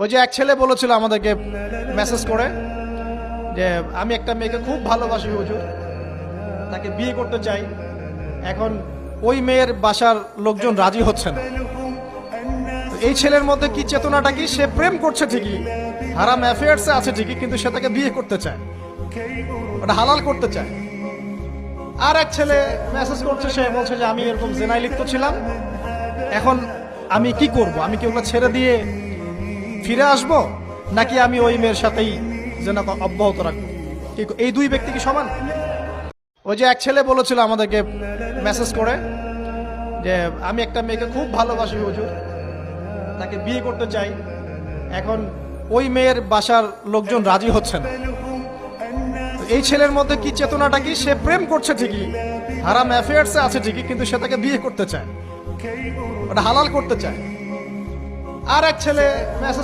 ওই যে এক ছেলে বলেছিল আমাদেরকে মেসেজ করে যে আমি একটা মেয়েকে খুব ভালোবাসি হুজুর, তাকে বিয়ে করতে চাই। এখন ওই মেয়ের বাসার লোকজন রাজি হচ্ছে না। তো এই ছেলের মধ্যে কি চেতনাটা কি, সে প্রেম করছে ঠিকই, হারাম অ্যাফেয়ার্সে আছে ঠিকই, কিন্তু সে তাকে বিয়ে করতে চায়, ওটা হালাল করতে চায়। আর এক ছেলে মেসেজ করছে, সে বলছে যে আমি এরকম জেনায় লিপ্ত ছিলাম, এখন আমি কি করব, আমি কি ওগুলো ছেড়ে দিয়ে ফিরে আসব, নাকি আমি ওই মেয়ের সাথেই জেনা অব্যাহত রাখবো? এই দুই ব্যক্তি কি সমান? ওই যে এক ছেলে বলেছিল আমাদেরকে মেসেজ করে যে আমি একটা মেয়েকে খুব ভালোবাসি হুজুর, তাকে বিয়ে করতে চাই। এখন ওই মেয়ের বাসার লোকজন রাজি হচ্ছে না। তো এই ছেলের মধ্যে কি চেতনাটা কি, সে প্রেম করছে ঠিকই, হারাম অ্যাফেয়ার্সে আছে ঠিকই, কিন্তু সে তাকে বিয়ে করতে চায়, ওটা হালাল করতে চায়। আর এক ছেলে মেসেজ